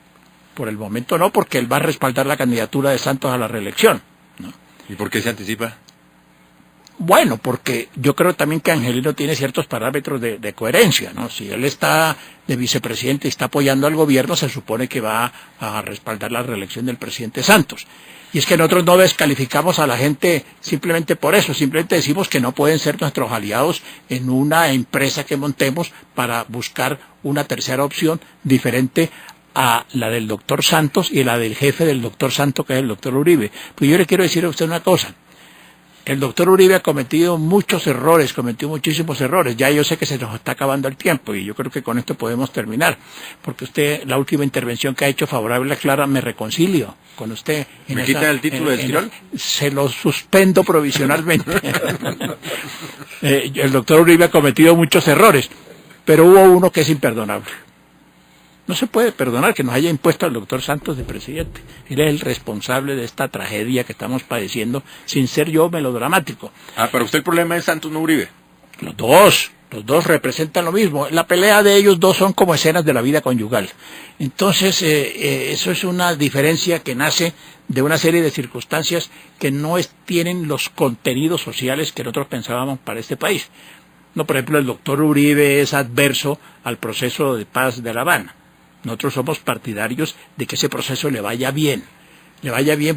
Por el momento no, porque él va a respaldar la candidatura de Santos a la reelección. ¿Y por qué se anticipa? Bueno, porque yo creo también que Angelino tiene ciertos parámetros de coherencia, ¿no? Si él está de vicepresidente y está apoyando al gobierno, se supone que va a respaldar la reelección del presidente Santos. Y es que nosotros no descalificamos a la gente simplemente por eso, simplemente decimos que no pueden ser nuestros aliados en una empresa que montemos para buscar una tercera opción diferente a la del doctor Santos y la del jefe del doctor Santos, que es el doctor Uribe. Pues yo le quiero decir a usted una cosa. El doctor Uribe ha cometido muchos errores, cometió muchísimos errores. Ya yo sé que se nos está acabando el tiempo y yo creo que con esto podemos terminar. Porque usted, la última intervención que ha hecho favorable a Clara, me reconcilio con usted. ¿Me quita el título de Esquirol? Se lo suspendo provisionalmente. El doctor Uribe ha cometido muchos errores, pero hubo uno que es imperdonable. No se puede perdonar que nos haya impuesto al doctor Santos de presidente. Él es el responsable de esta tragedia que estamos padeciendo, sin ser yo melodramático. Para usted el problema es Santos, no Uribe. Los dos representan lo mismo. La pelea de ellos dos son como escenas de la vida conyugal. Entonces, eso es una diferencia que nace de una serie de circunstancias que no tienen los contenidos sociales que nosotros pensábamos para este país. No, por ejemplo, el doctor Uribe es adverso al proceso de paz de La Habana. Nosotros somos partidarios de que ese proceso le vaya bien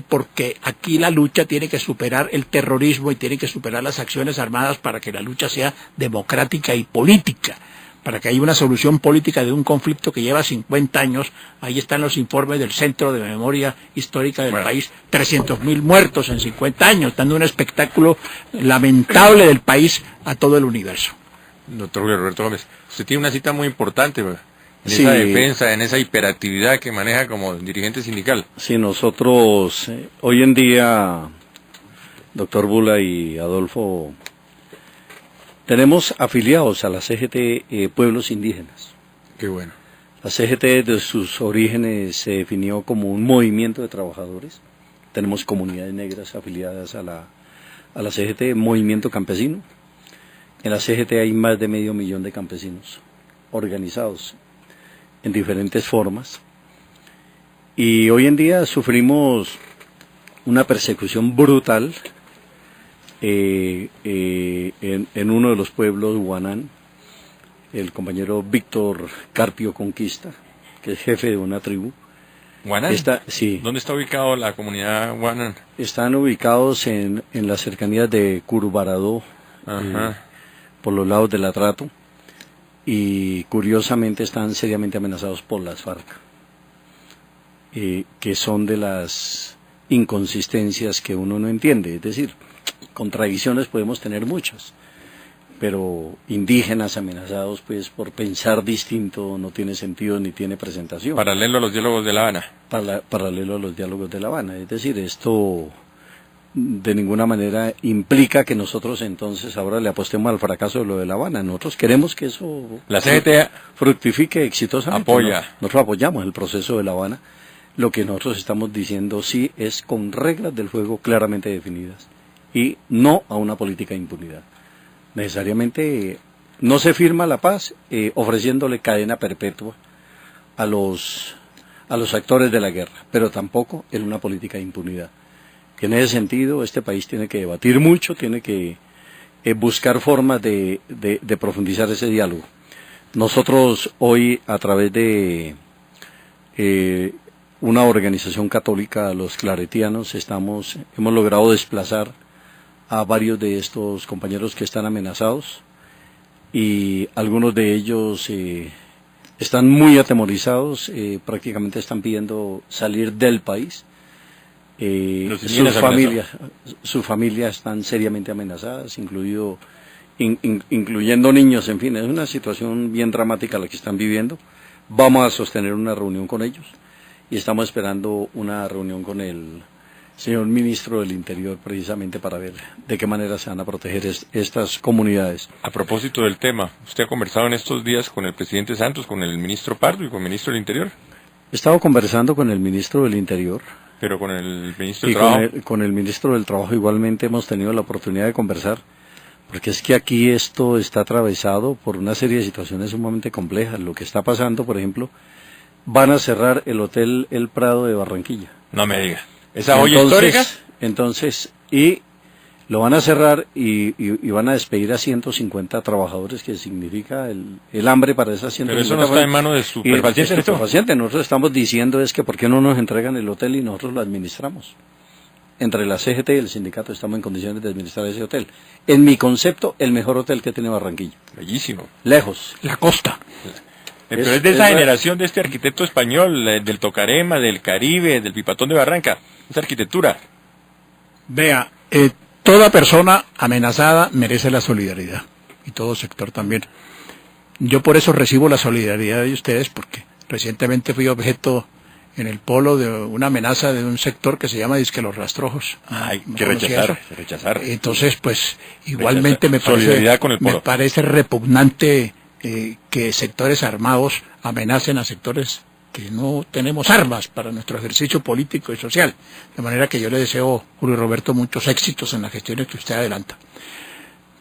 porque aquí la lucha tiene que superar el terrorismo y tiene que superar las acciones armadas para que la lucha sea democrática y política, para que haya una solución política de un conflicto que lleva 50 años. Ahí están los informes del Centro de Memoria Histórica del país, 300.000 muertos en 50 años, dando un espectáculo lamentable del país a todo el universo. Doctor Julio Roberto Gómez, usted tiene una cita muy importante, ¿verdad? En Sí. esa defensa, en esa hiperactividad que maneja como dirigente sindical. Sí, nosotros hoy en día, doctor Bula y Adolfo, tenemos afiliados a la CGT pueblos indígenas. Qué bueno. La CGT desde sus orígenes se definió como un movimiento de trabajadores. Tenemos comunidades negras afiliadas a la CGT, movimiento campesino. En la CGT hay más de 500.000 de campesinos organizados en diferentes formas. Y hoy en día sufrimos una persecución brutal en uno de los pueblos, Guanán, el compañero Víctor Carpio Conquista, que es jefe de una tribu. ¿Guanán? Sí, ¿Dónde está ubicado la comunidad Guanán? están ubicados en las cercanías de Curbaradó, Ajá. por los lados del Atrato, y curiosamente están seriamente amenazados por las FARC, que son de las inconsistencias que uno no entiende. Es decir, contradicciones podemos tener muchas, pero indígenas amenazados pues por pensar distinto no tiene sentido ni tiene presentación. Paralelo a los diálogos de La Habana. Paralelo a los diálogos de La Habana. Es decir, esto de ninguna manera implica que nosotros entonces ahora le apostemos al fracaso de lo de La Habana. Nosotros queremos que eso La CGT fructifique exitosamente. apoya. Nosotros apoyamos el proceso de La Habana. Lo que nosotros estamos diciendo sí es con reglas del juego claramente definidas y no a una política de impunidad. Necesariamente no se firma la paz ofreciéndole cadena perpetua a los a los actores de la guerra, pero tampoco en una política de impunidad. En ese sentido, este país tiene que debatir mucho, tiene que buscar formas de profundizar ese diálogo. Nosotros hoy, a través de una organización católica, los claretianos, hemos logrado desplazar a varios de estos compañeros que están amenazados, y algunos de ellos están muy atemorizados, prácticamente están pidiendo salir del país. Sus familias están seriamente amenazadas, incluyendo niños. En fin, es una situación bien dramática la que están viviendo. Vamos a sostener una reunión con ellos y estamos esperando una reunión con el señor ministro del Interior, precisamente para ver de qué manera se van a proteger estas comunidades. A propósito del tema, ¿usted ha conversado en estos días con el presidente Santos, con el ministro Pardo y con el ministro del Interior? He estado conversando con el ministro del Interior. Pero con el ministro del Trabajo. Con el ministro del Trabajo igualmente hemos tenido la oportunidad de conversar, porque es que aquí esto está atravesado por una serie de situaciones sumamente complejas. Lo que está pasando, por ejemplo, van a cerrar el Hotel El Prado de Barranquilla. No me diga. ¿Esa olla histórica? Entonces, y lo van a cerrar y van a despedir a 150 trabajadores, que significa el hambre para esas 150. Pero eso no está en manos de Superfaciente. Nosotros estamos diciendo es que ¿por qué no nos entregan el hotel y nosotros lo administramos? Entre la CGT y el sindicato estamos en condiciones de administrar ese hotel. En mi concepto, el mejor hotel que tiene Barranquilla. Bellísimo. Lejos. La costa. Pero es de esa generación de este arquitecto español, del Tocarema, del Caribe, del Pipatón de Barranca. Esa arquitectura. Vea, toda persona amenazada merece la solidaridad, y todo sector también. Yo por eso recibo la solidaridad de ustedes, porque recientemente fui objeto en el Polo de una amenaza de un sector que se llama Disque Los Rastrojos. Hay ¿No que rechazar. Entonces, pues, igualmente me parece repugnante que sectores armados amenacen a sectores que no tenemos armas para nuestro ejercicio político y social. De manera que yo le deseo, Julio Roberto, muchos éxitos en las gestiones que usted adelanta.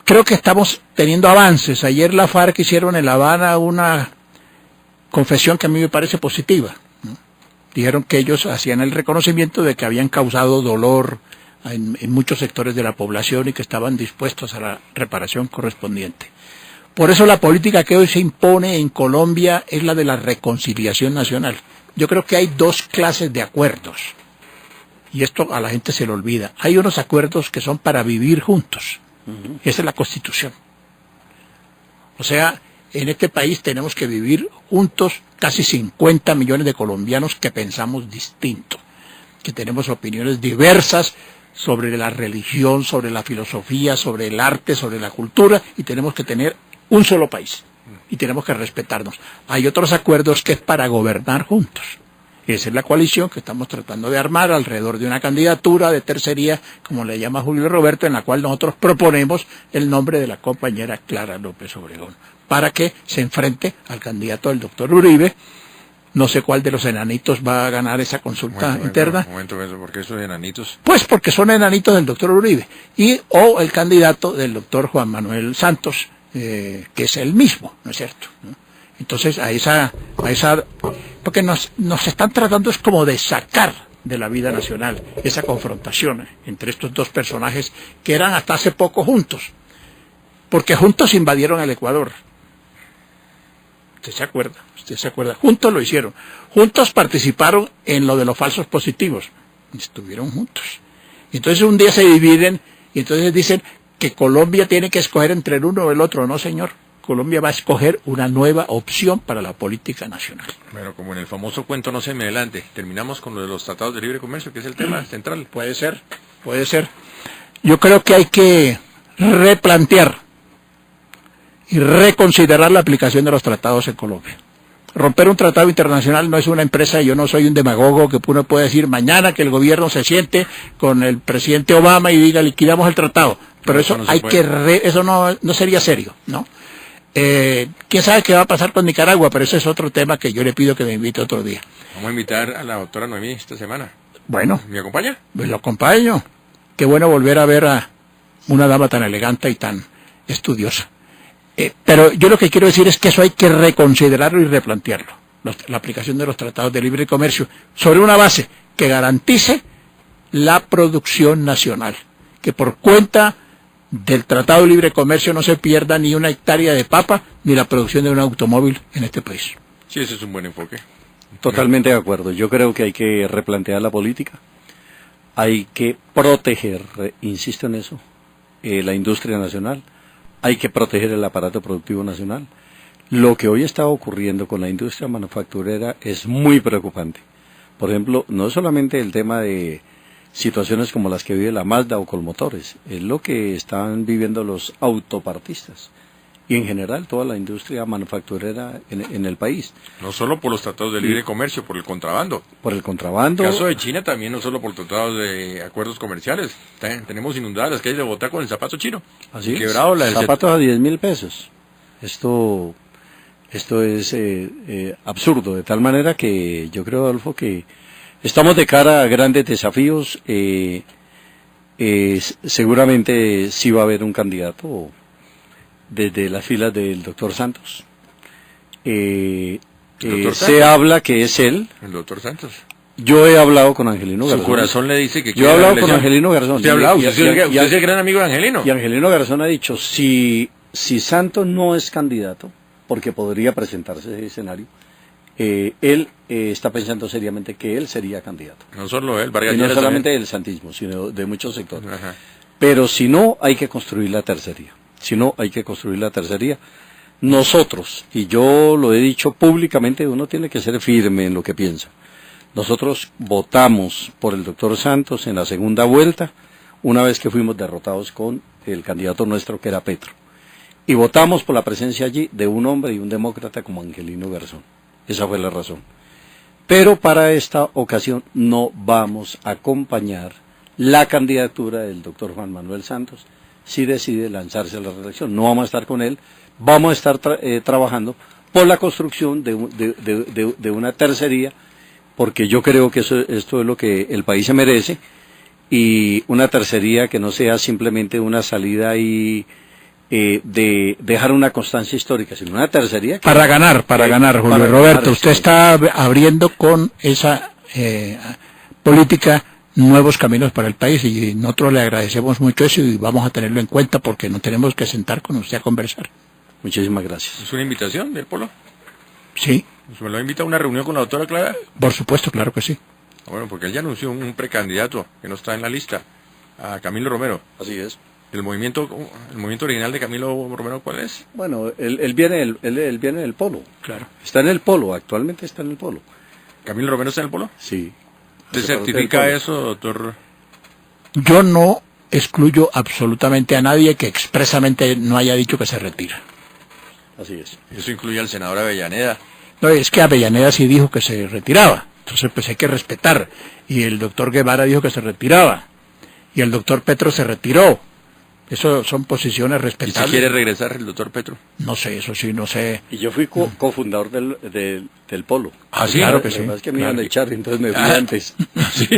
Creo que estamos teniendo avances. Ayer la FARC hicieron en La Habana una confesión que a mí me parece positiva, ¿no? Dijeron que ellos hacían el reconocimiento de que habían causado dolor en muchos sectores de la población y que estaban dispuestos a la reparación correspondiente. Por eso la política que hoy se impone en Colombia es la de la reconciliación nacional. Yo creo que hay dos clases de acuerdos, y esto a la gente se le olvida. Hay unos acuerdos que son para vivir juntos. Esa es la Constitución. O sea, en este país tenemos que vivir juntos casi 50 millones de colombianos que pensamos distinto, que tenemos opiniones diversas sobre la religión, sobre la filosofía, sobre el arte, sobre la cultura, y tenemos que tener un solo país, y tenemos que respetarnos. Hay otros acuerdos que es para gobernar juntos. Esa es la coalición que estamos tratando de armar alrededor de una candidatura de tercería, como le llama Julio Roberto, en la cual nosotros proponemos el nombre de la compañera Clara López Obregón, para que se enfrente al candidato del doctor Uribe. No sé cuál de los enanitos va a ganar esa consulta interna. Un momento, ¿por qué esos enanitos? Pues porque son enanitos del doctor Uribe, o el candidato del doctor Juan Manuel Santos, que es el mismo, ¿no es cierto? Entonces porque nos están tratando es como de sacar de la vida nacional esa confrontación entre estos dos personajes que eran hasta hace poco juntos, porque juntos invadieron el Ecuador. ¿Usted se acuerda? Juntos lo hicieron. Juntos participaron en lo de los falsos positivos. Estuvieron juntos. Y entonces un día se dividen y entonces dicen que Colombia tiene que escoger entre el uno o el otro. No, señor. Colombia va a escoger una nueva opción para la política nacional. Bueno, como en el famoso cuento No se me adelante, terminamos con lo de los tratados de libre comercio, que es el tema central. Puede ser. Yo creo que hay que replantear y reconsiderar la aplicación de los tratados en Colombia. Romper un tratado internacional no es una empresa. Yo no soy un demagogo que uno puede decir mañana que el gobierno se siente con el presidente Obama y diga liquidamos el tratado. Pero eso no hay que eso no sería serio, ¿no? ¿Quién sabe qué va a pasar con Nicaragua? Pero ese es otro tema que yo le pido que me invite otro día. Vamos a invitar a la doctora Noemí esta semana. Bueno. ¿Me acompaña? Pues lo acompaño. Qué bueno volver a ver a una dama tan elegante y tan estudiosa. Pero yo lo que quiero decir es que eso hay que reconsiderarlo y replantearlo. la aplicación de los tratados de libre comercio sobre una base que garantice la producción nacional, que por cuenta del Tratado de Libre Comercio no se pierda ni una hectárea de papa ni la producción de un automóvil en este país. Sí, ese es un buen enfoque. Totalmente de acuerdo. Yo creo que hay que replantear la política. Hay que proteger, insisto en eso, la industria nacional. Hay que proteger el aparato productivo nacional. Lo que hoy está ocurriendo con la industria manufacturera es muy preocupante. Por ejemplo, no solamente el tema de situaciones como las que vive la Mazda o Colmotores, es lo que están viviendo los autopartistas y en general toda la industria manufacturera en el país. No solo por los tratados de libre comercio, por el contrabando. Por el contrabando. En el caso de China también, no solo por tratados de acuerdos comerciales. Tenemos inundadas las calles de Bogotá con el zapato chino. Así quebrado es, zapatos a 10.000 pesos. Esto es absurdo, de tal manera que yo creo, Adolfo, que estamos de cara a grandes desafíos. Seguramente sí va a haber un candidato desde las filas del doctor Santos. Se habla que es él. El doctor Santos. Yo he hablado con Angelino Garzón. Su corazón le dice que yo he hablado con Angelino Garzón. Usted ha hablado, usted es el gran amigo de Angelino. Y Angelino Garzón ha dicho, si Santos no es candidato, porque podría presentarse ese escenario, él está pensando seriamente que él sería candidato. No solo él, Vargas y no Lleras solamente también. del santismo, sino de muchos sectores. Ajá. Pero si no, hay que construir la tercería. Si no, hay que construir la tercería. Nosotros, y yo lo he dicho públicamente, uno tiene que ser firme en lo que piensa. Nosotros votamos por el doctor Santos en la segunda vuelta, una vez que fuimos derrotados con el candidato nuestro, que era Petro. Y votamos por la presencia allí de un hombre y un demócrata como Angelino Garzón. Esa fue la razón. Pero para esta ocasión no vamos a acompañar la candidatura del doctor Juan Manuel Santos si decide lanzarse a la reelección. No vamos a estar con él, vamos a estar trabajando por la construcción de una tercería, porque yo creo que esto es lo que el país se merece, y una tercería que no sea simplemente una salida y de dejar una constancia histórica, sino una tercería que, para ganar, Julio Roberto. Usted está abriendo con esa política nuevos caminos para el país, y nosotros le agradecemos mucho eso y vamos a tenerlo en cuenta porque nos tenemos que sentar con usted a conversar. Muchísimas gracias. ¿Es una invitación del Polo? Sí. ¿Me lo invita a una reunión con la doctora Clara? Por supuesto, claro que sí. Bueno, porque él ya anunció un precandidato que no está en la lista, a Camilo Romero. Así es. ¿El movimiento original de Camilo Romero cuál es? Bueno, él viene del Polo. Claro. Está en el Polo, actualmente está en el Polo. ¿Camilo Romero está en el Polo? Sí. ¿Usted certifica eso, doctor? Yo no excluyo absolutamente a nadie que expresamente no haya dicho que se retira. Así es. Eso incluye al senador Avellaneda. No, es que Avellaneda sí dijo que se retiraba, entonces pues hay que respetar. Y el doctor Guevara dijo que se retiraba, y el doctor Petro se retiró. Eso son posiciones ¿Y respetables. si quiere regresar el doctor Petro? No sé, eso sí, no sé. Y yo fui cofundador del Polo. Ah, sí, claro que Lo sí. que pasa es que me iban a echar, entonces me fui antes. Sí.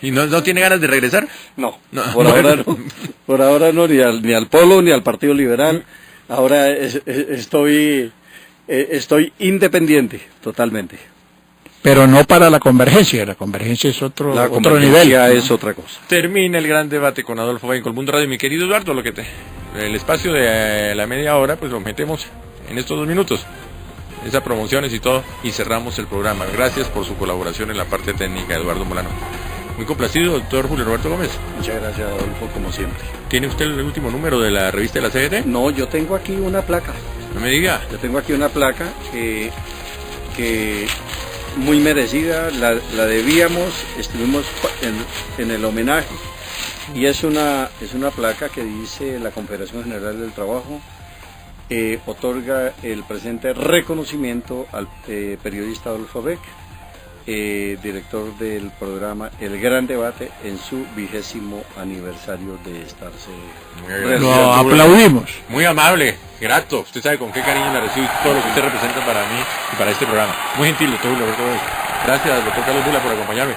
¿Y no tiene ganas de regresar? No, No. por ahora no. Por ahora no, ni al Polo ni al Partido Liberal. Ahora estoy independiente, totalmente. Pero no para la convergencia es otro nivel. La convergencia es otra cosa. Termina el gran debate con Adolfo Valle en Colmundo Radio. Mi querido Eduardo, el espacio de la media hora, pues lo metemos en estos 2 minutos. Esas promociones y todo, y cerramos el programa. Gracias por su colaboración en la parte técnica, Eduardo Molano. Muy complacido, doctor Julio Roberto Gómez. Muchas gracias, Adolfo, como siempre. ¿Tiene usted el último número de la revista de la CGT? No, yo tengo aquí una placa. No me diga. Yo tengo aquí una placa que muy merecida, la debíamos, estuvimos en el homenaje, y es una placa que dice la Confederación General del Trabajo otorga el presente reconocimiento al periodista Adolfo Beck, director del programa El Gran Debate, en su 20º aniversario de estarse. Lo aplaudimos. Muy amable, grato. Usted sabe con qué cariño la recibo y todo lo que usted representa para mí y para este programa. Muy gentil, doctor Julio Roberto Gómez. Gracias, doctor Carlos Bula, por acompañarme.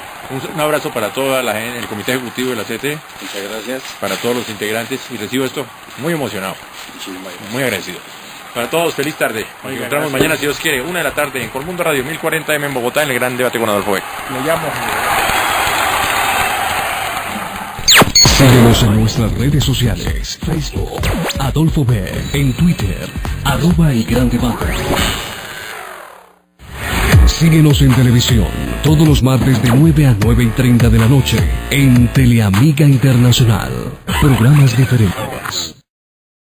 Un abrazo para toda la gente, el comité ejecutivo de la CT, Muchas gracias. para todos los integrantes, y recibo esto muy emocionado, Muchísimas gracias. muy agradecido. Para todos, feliz tarde. Nos encontramos mañana, si Dios quiere, 1 de la tarde en Colmundo Radio 1040 M en Bogotá, en el gran debate con Adolfo Beck. Lo llamo. Síguenos en nuestras redes sociales. Facebook, Adolfo Beck. En Twitter, @el gran debate. Síguenos en televisión, todos los martes de 9 a 9:30 de la noche, en Teleamiga Internacional. Programas diferentes.